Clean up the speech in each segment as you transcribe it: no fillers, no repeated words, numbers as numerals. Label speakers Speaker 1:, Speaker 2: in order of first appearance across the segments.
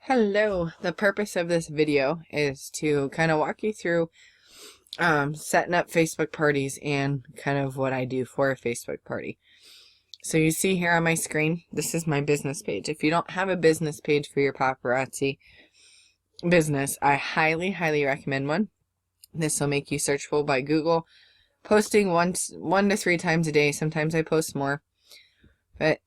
Speaker 1: Hello, the purpose of this video is to kind of walk you through setting up Facebook parties and kind of what I do for a Facebook party. So you see here on my screen, this is my business page. If you don't have a business page for your paparazzi business, I highly recommend one. This will make you searchable by Google, posting one to three times a day. Sometimes I post more. But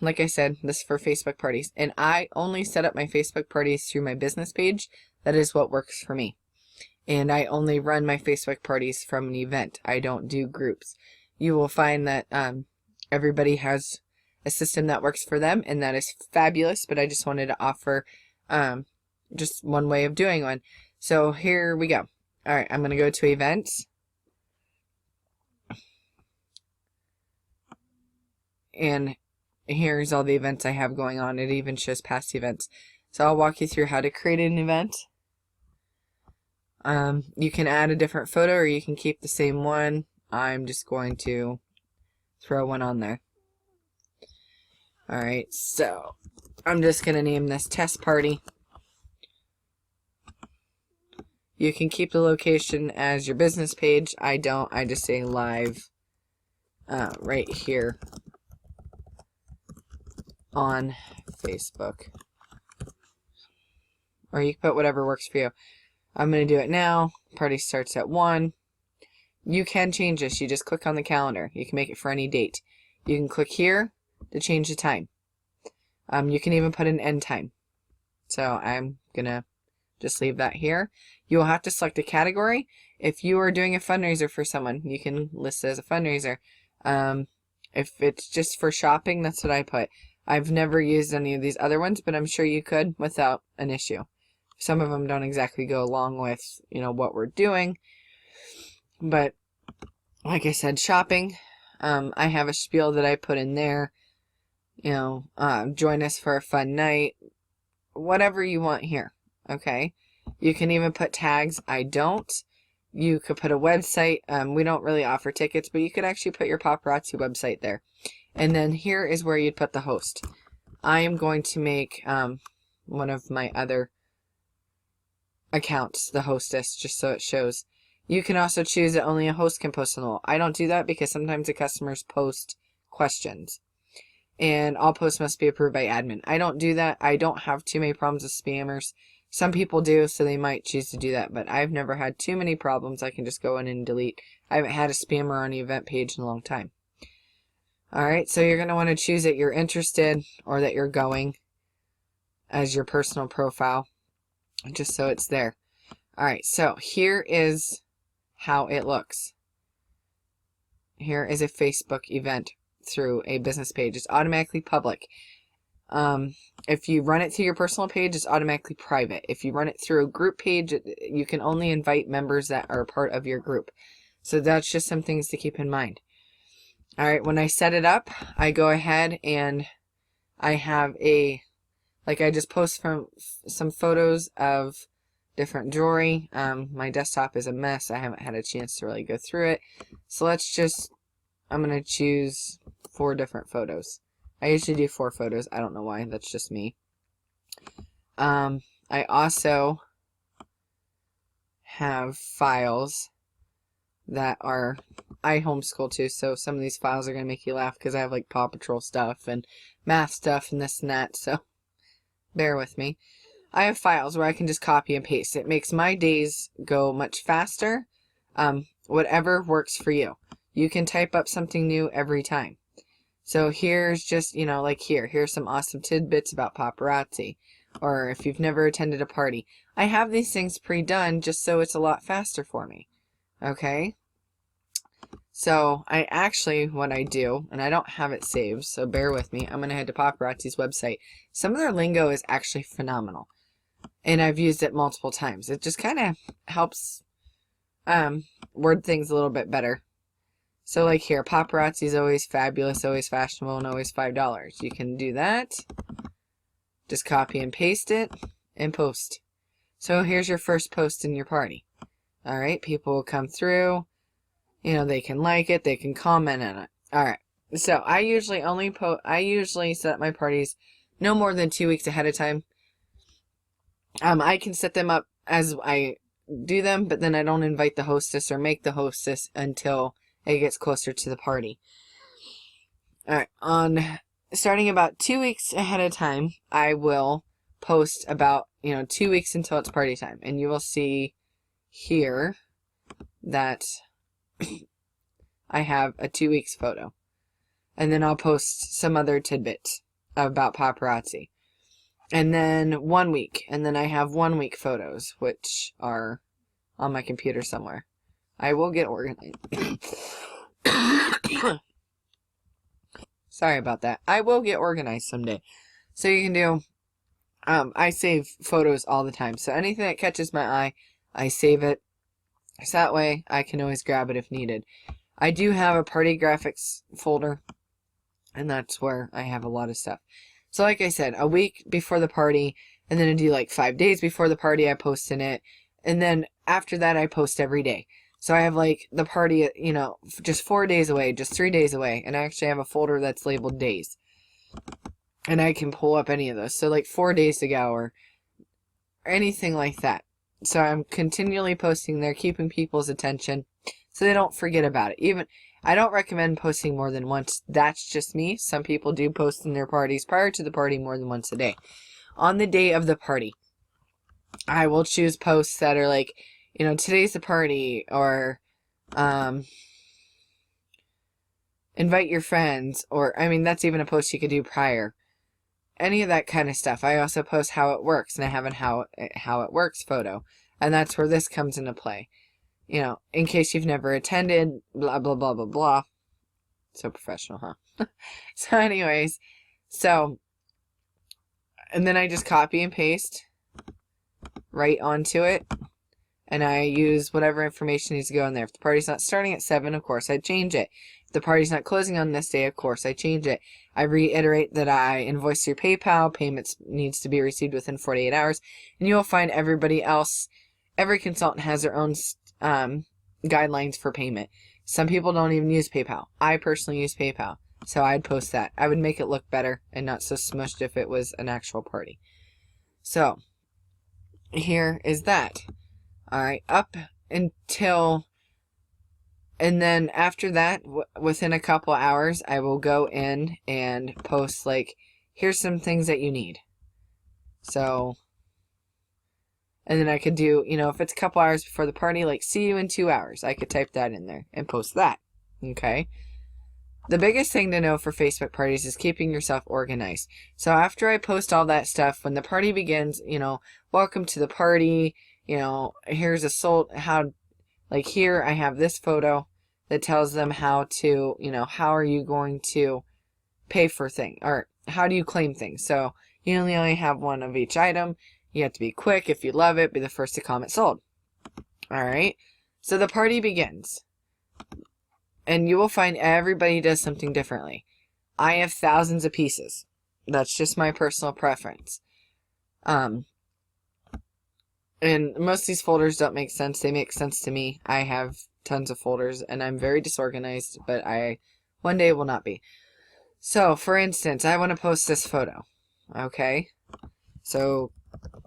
Speaker 1: like I said, this is for Facebook parties. And I only set up my Facebook parties through my business page. That is what works for me. And I only run my Facebook parties from an event. I don't do groups. You will find that everybody has a system that works for them, and that is fabulous. But I just wanted to offer just one way of doing one. So here we go. All right, I'm going to go to events. And here's all the events I have going on. It even shows past events. So I'll walk you through how to create an event. You can add a different photo or you can keep the same one. I'm just going to throw one on there. Alright, so I'm just going to name this test party. You can keep the location as your business page. I don't. I just say live right here on Facebook. Or you can put whatever works for you. I'm going to do it now. Party starts at 1. You can change this. You just click on the calendar. You can make it for any date. You can click here to change the time. You can even put an end time. So I'm going to just leave that here. You will have to select a category. If you are doing a fundraiser for someone, you can list it as a fundraiser. If it's just for shopping, that's what I put. I've never used any of these other ones, but I'm sure you could without an issue. Some of them don't exactly go along with, what we're doing. But like I said, shopping, I have a spiel that I put in there. Join us for a fun night. Whatever you want here, okay? You can even put tags. I don't. You could put a website. We don't really offer tickets, but you could actually put your paparazzi website there. And then here is where you'd put the host. I am going to make one of my other accounts the hostess, just so it shows. You can also choose that only a host can post on the wall. I don't do that because sometimes the customers post questions. And all posts must be approved by admin. I don't do that. I don't have too many problems with spammers. Some people do, so they might choose to do that. But I've never had too many problems. I can just go in and delete. I haven't had a spammer on the event page in a long time. Alright, so you're going to want to choose that you're interested or that you're going as your personal profile, just so it's there. Alright, so here is how it looks. Here is a Facebook event through a business page. It's automatically public. If you run it through your personal page, it's automatically private. If you run it through a group page, you can only invite members that are part of your group. So that's just some things to keep in mind. Alright, when I set it up, I go ahead and I have I just post from some photos of different jewelry. My desktop is a mess. I haven't had a chance to really go through it. So I'm going to choose 4 different photos. I usually do 4 photos. I don't know why. That's just me. I also have files that I homeschool too, so some of these files are going to make you laugh because I have like Paw Patrol stuff and math stuff and this and that, so bear with me. I have files where I can just copy and paste. It makes my days go much faster. Whatever works for you. You can type up something new every time. So here's just, here's some awesome tidbits about paparazzi. Or if you've never attended a party. I have these things pre-done just so it's a lot faster for me. Okay? So what I do, and I don't have it saved, so bear with me. I'm going to head to Paparazzi's website. Some of their lingo is actually phenomenal. And I've used it multiple times. It just kind of helps word things a little bit better. So like here, paparazzi is always fabulous, always fashionable, and always $5. You can do that. Just copy and paste it and post. So here's your first post in your party. Alright, people will come through. They can like it, they can comment on it. Alright, so I usually set up my parties no more than 2 weeks ahead of time. I can set them up as I do them, but then I don't invite the hostess or make the hostess until it gets closer to the party. Alright, starting about 2 weeks ahead of time, I will post about, 2 weeks until it's party time. And you will see here that I have a 2 weeks photo. And then I'll post some other tidbits about paparazzi. And then 1 week. And then I have 1 week photos, which are on my computer somewhere. I will get organized. Sorry about that. I will get organized someday. So you can do, I save photos all the time. So anything that catches my eye, I save it. So that way I can always grab it if needed. I do have a party graphics folder, and that's where I have a lot of stuff. So like I said, a week before the party, and then I do like 5 days before the party, I post in it. And then after that, I post every day. So I have like the party, just 4 days away, just 3 days away. And I actually have a folder that's labeled days. And I can pull up any of those. So like 4 days to go or anything like that. So I'm continually posting there, keeping people's attention so they don't forget about it. I don't recommend posting more than once. That's just me. Some people do post in their parties prior to the party more than once a day. On the day of the party, I will choose posts that are like, today's the party, or invite your friends, or, that's even a post you could do prior. Any of that kind of stuff. I also post how it works, and I have a how it works photo. And that's where this comes into play. In case you've never attended, blah, blah, blah, blah, blah. So professional, huh? So anyways, and then I just copy and paste right onto it. And I use whatever information needs to go in there. If the party's not starting at 7, of course, I change it. If the party's not closing on this day, of course, I change it. I reiterate that I invoice through PayPal. Payments needs to be received within 48 hours. And you'll find everybody else, every consultant has their own guidelines for payment. Some people don't even use PayPal. I personally use PayPal. So I'd post that. I would make it look better and not so smushed if it was an actual party. So, here is that. Alright, up until, and then after that, within a couple hours, I will go in and post, like, here's some things that you need. So, and then I could do, if it's a couple hours before the party, like, see you in 2 hours. I could type that in there and post that. Okay? The biggest thing to know for Facebook parties is keeping yourself organized. So after I post all that stuff, when the party begins, welcome to the party, here's here I have this photo that tells them how to, how are you going to pay for things, or how do you claim things. So you only have one of each item. You have to be quick. If you love it, be the first to comment sold. All right. So the party begins. And you will find everybody does something differently. I have thousands of pieces. That's just my personal preference. And most of these folders don't make sense. They make sense to me. I have tons of folders, and I'm very disorganized, but one day will not be. So, for instance, I want to post this photo. Okay? So,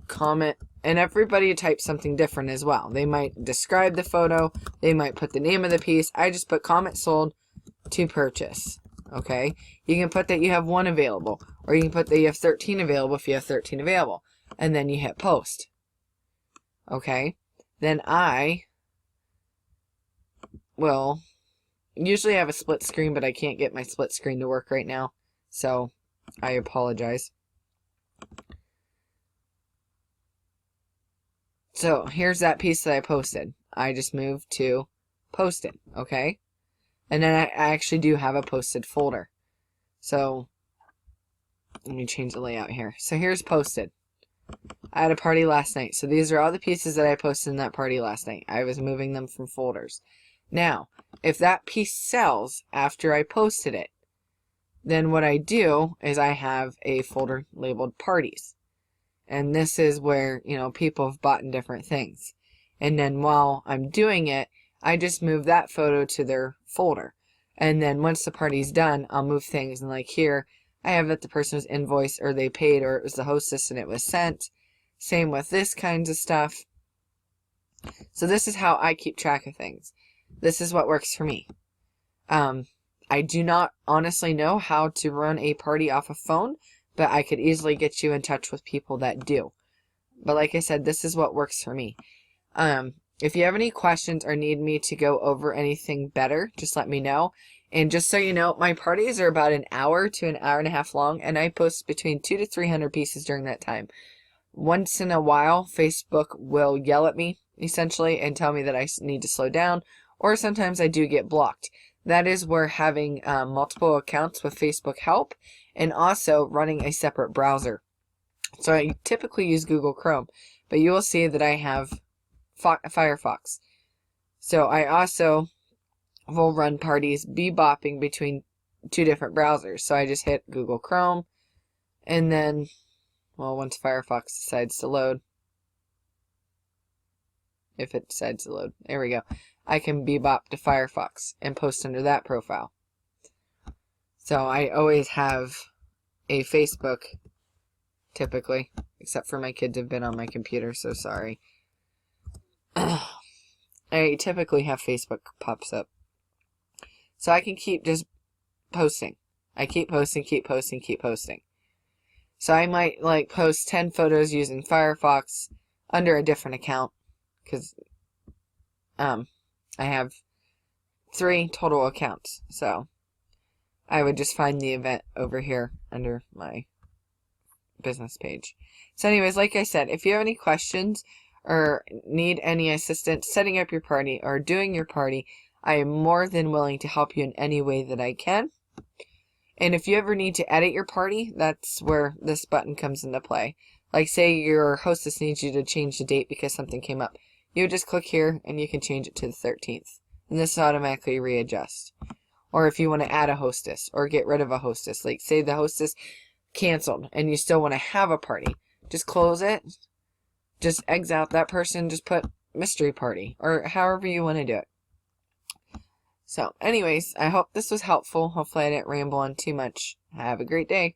Speaker 1: comment, and everybody types something different as well. They might describe the photo. They might put the name of the piece. I just put comment sold to purchase. Okay? You can put that you have 1 available, or you can put that you have 13 available if you have 13 available. And then you hit post. Okay? Then I will usually have a split screen, but I can't get my split screen to work right now. So, I apologize. So, here's that piece that I posted. I just moved to posted, okay? And then I actually do have a posted folder. So, let me change the layout here. So, here's posted. I had a party last night. So, these are all the pieces that I posted in that party last night. I was moving them from folders. Now, if that piece sells after I posted it, then what I do is I have a folder labeled parties. And this is where, people have bought in different things. And then while I'm doing it, I just move that photo to their folder. And then once the party's done, I'll move things. And like here, I have that the person was invoiced, or they paid, or it was the hostess and it was sent. Same with this kinds of stuff. So this is how I keep track of things. This is what works for me. I do not honestly know how to run a party off a phone, but I could easily get you in touch with people that do. But like I said, this is what works for me. If you have any questions or need me to go over anything better, just let me know. And just so you know, my parties are about an hour to an hour and a half long, and I post between 200 to 300 pieces during that time. Once in a while, Facebook will yell at me, essentially, and tell me that I need to slow down, or sometimes I do get blocked. That is where having multiple accounts with Facebook help, and also running a separate browser. So I typically use Google Chrome, but you will see that I have Firefox. So I also will run parties bebopping between two different browsers. So I just hit Google Chrome, and then, well, once Firefox decides to load, if it decides to load, there we go, I can bebop to Firefox and post under that profile. So I always have a Facebook, typically, except for my kids have been on my computer, so sorry. I typically have Facebook pops up. So I can keep just posting. I keep posting, keep posting, keep posting. So I might like post 10 photos using Firefox under a different account, because I have 3 total accounts. So I would just find the event over here under my business page. So anyways, like I said, if you have any questions or need any assistance setting up your party or doing your party, I am more than willing to help you in any way that I can. And if you ever need to edit your party, that's where this button comes into play. Like say your hostess needs you to change the date because something came up. You would just click here and you can change it to the 13th. And this automatically readjusts. Or if you want to add a hostess or get rid of a hostess, like say the hostess canceled and you still want to have a party, just close it, just exit out that person, just put mystery party or however you want to do it. So anyways, I hope this was helpful. Hopefully I didn't ramble on too much. Have a great day.